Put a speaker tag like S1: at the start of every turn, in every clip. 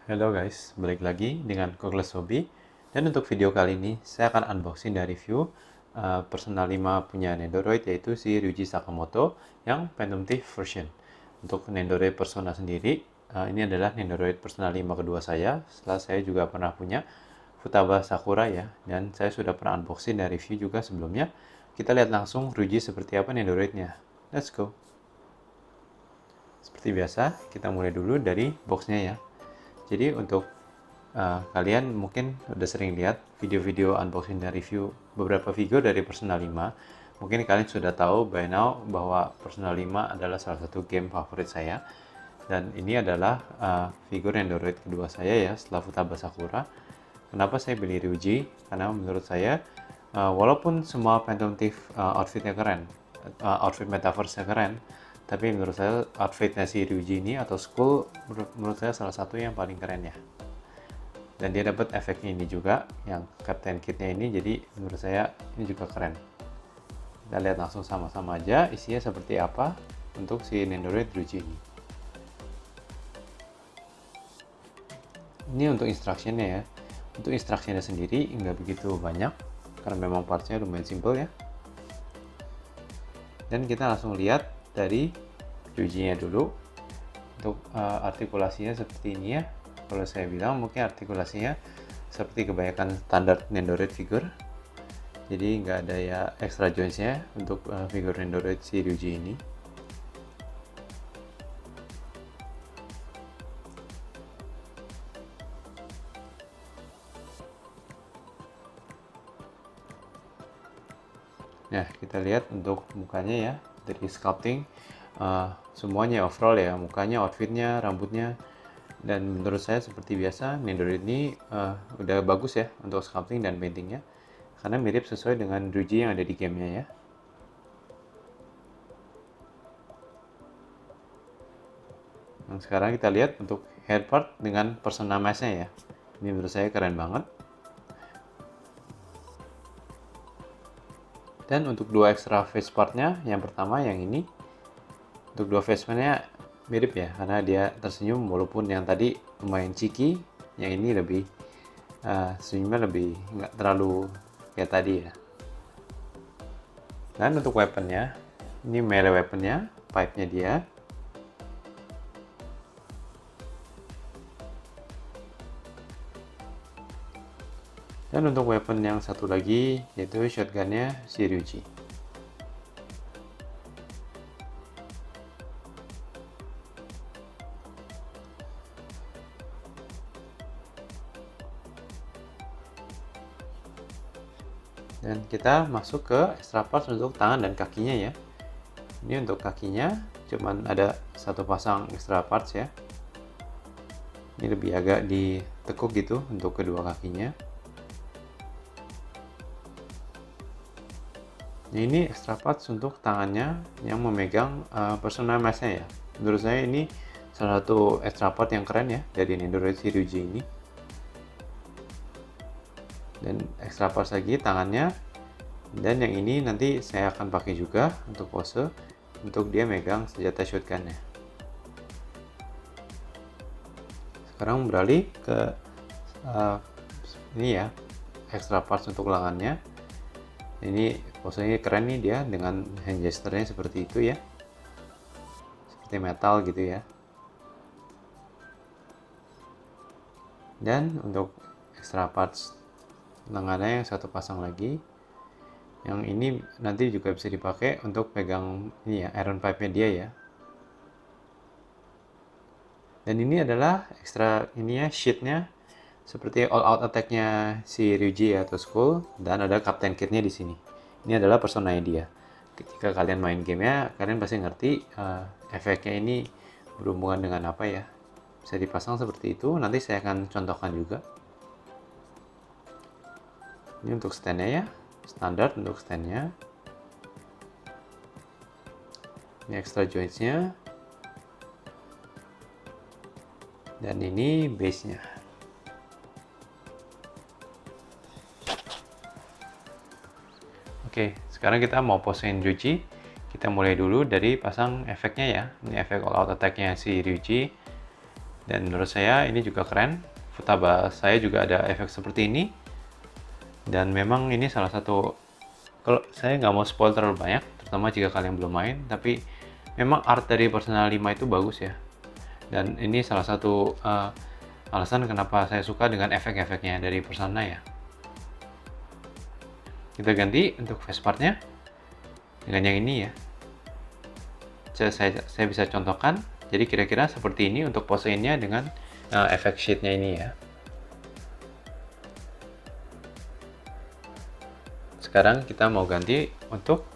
S1: Halo guys, balik lagi dengan Kogles Hobby. Dan untuk video kali ini, saya akan unboxing dan review Persona 5 punya Nendoroid, yaitu si Ryuji Sakamoto yang Phantom Thief version. Untuk Nendoroid Persona sendiri, ini adalah Nendoroid Persona 5 kedua saya. Setelah saya juga pernah punya Futaba Sakura ya, dan saya sudah pernah unboxing dan review juga sebelumnya. Kita lihat langsung Ryuji seperti apa Nendoroidnya. Let's go! Seperti biasa, kita mulai dulu dari boxnya ya. Jadi untuk kalian mungkin udah sering lihat video-video unboxing dan review beberapa figur dari Persona 5. Mungkin kalian sudah tahu by now bahwa Persona 5 adalah salah satu game favorit saya. Dan ini adalah figur Nendoroid kedua saya ya setelah Futaba Sakura. Kenapa saya pilih Ryuji? Karena menurut saya walaupun semua Phantom Thief outfitnya keren, outfit metaverse-nya keren, tapi menurut saya outfitnya si Ryuji ini atau Skull menurut saya salah satu yang paling keren ya. Dan dia dapat efeknya ini juga, yang Captain Kitnya ini, jadi menurut saya ini juga keren. Kita lihat langsung sama-sama aja isinya seperti apa untuk si Nendoroid Ryuji ini. Ini untuk instructionnya ya. Untuk instructionnya sendiri nggak begitu banyak, karena memang partsnya lumayan simple ya. Dan kita langsung lihat dari Ryuji-nya dulu. Untuk artikulasinya seperti ini ya. Kalau saya bilang mungkin artikulasinya seperti kebanyakan standar Nendoroid figure. Jadi nggak ada ya extra joints-nya untuk figur Nendoroid si Ryuji ini. Nah, kita lihat untuk mukanya ya, dari sculpting semuanya overall ya, mukanya, outfitnya, rambutnya, dan menurut saya seperti biasa Nendoroid ini udah bagus ya untuk sculpting dan paintingnya, karena mirip sesuai dengan Ryuji yang ada di gamenya ya. Nah, sekarang kita lihat untuk head part dengan Persona mask-nya ya, ini menurut saya keren banget. Dan untuk dua extra face partnya, yang pertama yang ini, untuk dua face partnya mirip ya, karena dia tersenyum walaupun yang tadi lumayan cheeky, yang ini lebih senyumnya lebih nggak terlalu kayak tadi ya. Dan untuk weaponnya, ini melee weaponnya, pipe-nya dia. Dan untuk weapon yang satu lagi, yaitu shotgunnya si Ryuji. Dan kita masuk ke extra parts untuk tangan dan kakinya ya. Ini untuk kakinya cuman ada satu pasang extra parts ya. Ini lebih agak ditekuk gitu untuk kedua kakinya. Nah, ini extra parts untuk tangannya yang memegang Persona mask-nya ya. Menurut saya ini salah satu extra part yang keren ya dari Nendoroid si Ryuji ini. Dan extra parts lagi tangannya, dan yang ini nanti saya akan pakai juga untuk pose untuk dia megang senjata shotgunnya. Sekarang beralih ke ini ya, extra parts untuk lengannya. Ini posenya keren nih dia dengan hand gesture-nya seperti itu ya, seperti metal gitu ya. Dan untuk extra parts lengannya yang satu pasang lagi, yang ini nanti juga bisa dipakai untuk pegang ini ya, iron pipe-nya dia ya. Dan ini adalah ekstra ini ya, sheet-nya seperti all out attack-nya si Ryuji atau Skull, dan ada Captain Kit-nya di sini. Ini adalah personanya dia. Ketika kalian main gamenya, kalian pasti ngerti efeknya ini berhubungan dengan apa ya. Bisa dipasang seperti itu, nanti saya akan contohkan juga. Ini untuk stand-nya ya, standar untuk stand-nya. Ini extra joints-nya. Dan ini base-nya. Oke, sekarang kita mau posein Ryuji. Kita mulai dulu dari pasang efeknya ya. Ini efek all out attack-nya si Ryuji. Dan menurut saya ini juga keren. Futaba saya juga ada efek seperti ini. Dan memang ini salah satu, kalau saya nggak mau spoil terlalu banyak, terutama jika kalian belum main, tapi memang art dari Persona 5 itu bagus ya. Dan ini salah satu alasan kenapa saya suka dengan efek-efeknya dari Persona ya. Kita ganti untuk face partnya dengan yang ini ya. Saya bisa contohkan, jadi kira-kira seperti ini untuk posenya dengan efek sheet-nya ini ya. Sekarang kita mau ganti untuk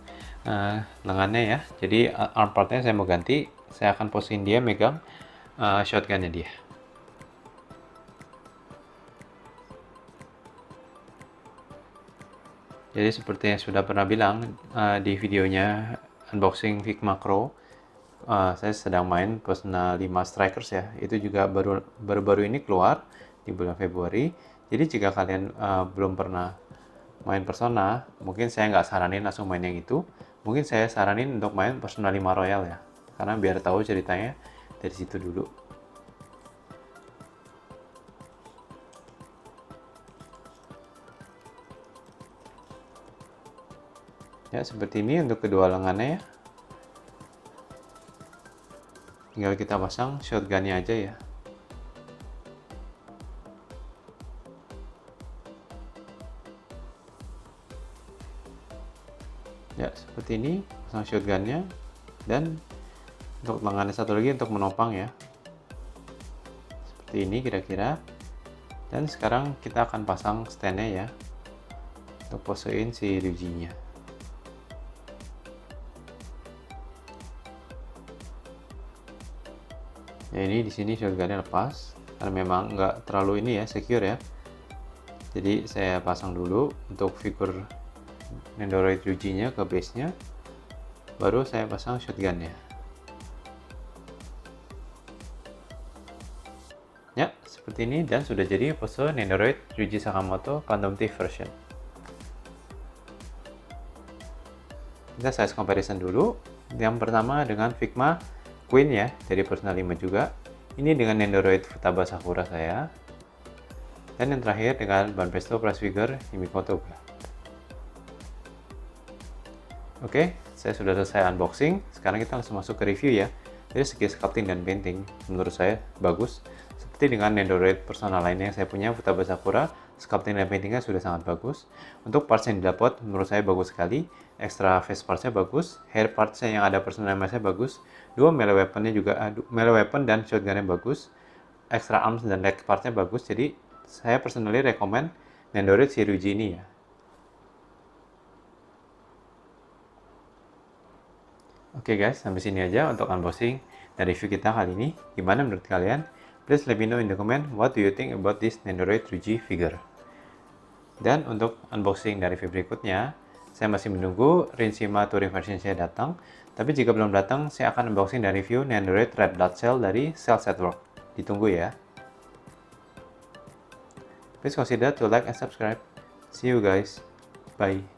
S1: lengannya ya. Jadi arm partnya saya mau ganti, saya akan posisiin dia megang shotgunnya dia. Jadi seperti yang sudah pernah bilang di videonya unboxing Figma Crow, saya sedang main Persona 5 Strikers ya. Itu juga baru-baru ini keluar di bulan Februari. Jadi jika kalian belum pernah main Persona, mungkin saya nggak saranin langsung main yang itu. Mungkin saya saranin untuk main Persona 5 Royal ya, karena biar tahu ceritanya dari situ dulu. Ya, seperti ini untuk kedua lengannya ya. Tinggal kita pasang shotgunnya aja ya. Ya, seperti ini pasang shotgunnya. Dan untuk lengannya satu lagi untuk menopang ya. Seperti ini kira-kira. Dan sekarang kita akan pasang standnya ya, untuk posein si Ryuji-nya. Ya, ini di sini shotgunnya lepas karena memang nggak terlalu ini ya, secure ya. Jadi saya pasang dulu untuk figur Nendoroid Ryuji-nya ke base-nya, baru saya pasang shotgunnya. Ya, seperti ini, dan sudah jadi pose Nendoroid Ryuji Sakamoto Phantom Thief version. Kita size comparison dulu. Yang pertama dengan Figma Queen ya, dari Persona 5 juga. Ini dengan Nendoroid Futaba Sakura saya. Dan yang terakhir dengan Banpresto plus figure Himiko Toga. Oke, saya sudah selesai unboxing. Sekarang kita langsung masuk ke review ya. Dari segi sculpting dan painting, menurut saya bagus. Seperti dengan Nendoroid Persona lainnya yang saya punya, Futaba Sakura, sculpting dan paintingnya sudah sangat bagus. Untuk parts yang didapat, menurut saya bagus sekali. Extra face partsnya bagus, hair partsnya yang ada personalisasinya bagus. Dua melee weaponnya juga, melee weapon dan shotgunnya bagus. Extra arms dan leg partsnya bagus. Jadi saya personally recommend Nendoroid si Ryuji ini ya. Oke guys, sampai sini aja untuk unboxing dan review kita kali ini. Gimana menurut kalian? Please let me know in the comment what do you think about this Nendoroid Ryuji figure. Dan untuk unboxing dari review berikutnya, saya masih menunggu Rinshima Touring version saya datang. Tapi jika belum datang, saya akan unboxing dan review Nendoroid Red Blood Cell dari Cell Setwork. Ditunggu ya. Please consider to like and subscribe. See you guys. Bye.